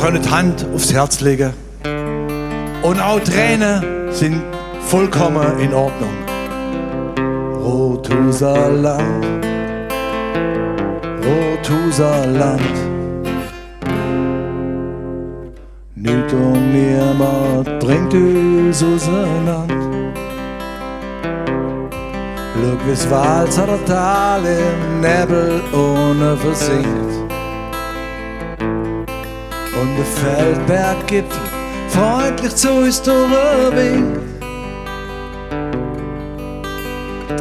können die Hand aufs Herz legen. Und auch Tränen sind vollkommen in Ordnung. Rothuserland, Rothuserland. Nicht und niemand bringt uns auseinander. Schau, wie's Walzer Tal im Nebel ohne versinkt. Und der Feldberggipfel freundlich zu uns durchwinkt.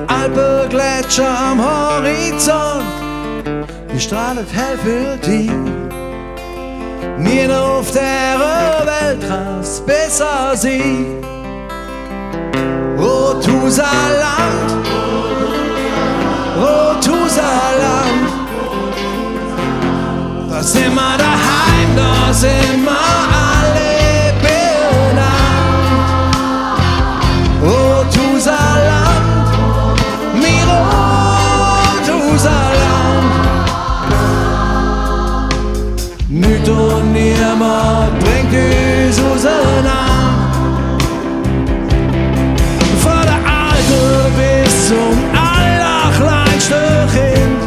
Alpengletscher am Horizont, die strahlen hell für dich. Nie auf der Welt kann's besser sein. Rothuserland, Rothuserland, da sind wir daheim, da sind wir alle benannt. Rothuserland, mein Rothuserland. Nicht und niemand bringt uns auseinander. Von der Alten bis zum allerkleinsten Kind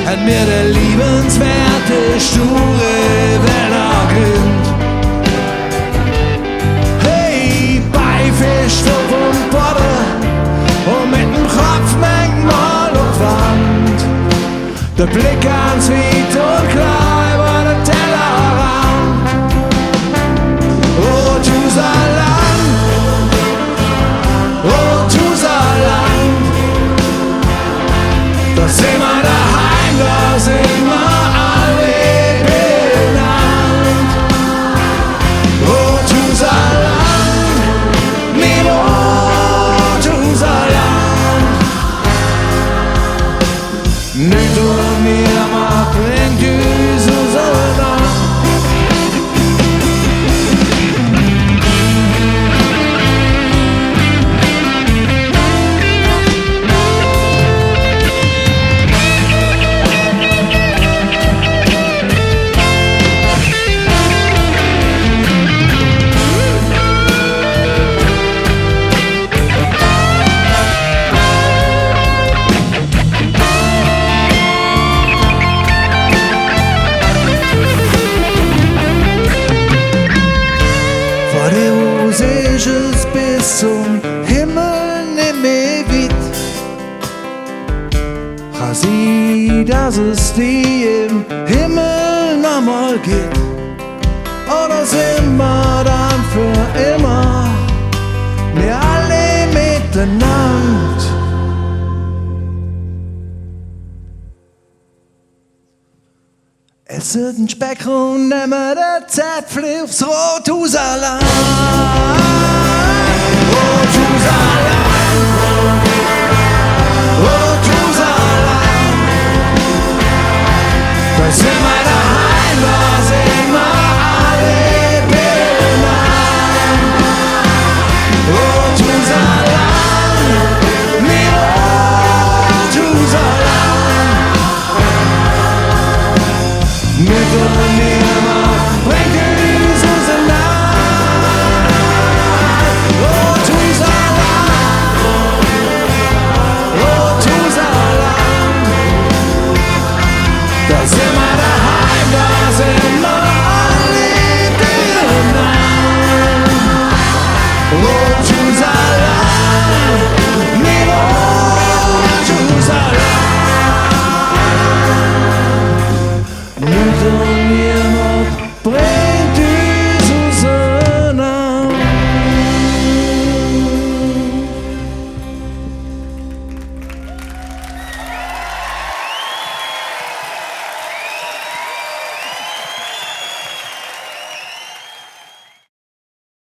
hat mir der liebenswerte, sture Werner Kind. Hey, Beifisch auf dem Boden und mit dem Kopf manchmal auf die Wand. Der Blick ganz weit und klar über den Tellerrand. Rothuserland, Rothuserland, da sind wir daheim, da sind wir alle benannt. Rothuserland, mein Rothuserland. Nicht und niemand bringt uns auseinander. Ist es bis zum Himmel nicht mehr weit. Kann sein, dass es die im Himmel nochmal gibt. Oder sind wir dann für immer, wir alle miteinander. Esset den Speck und nehmen den Zäpfel aufs Rothuserland.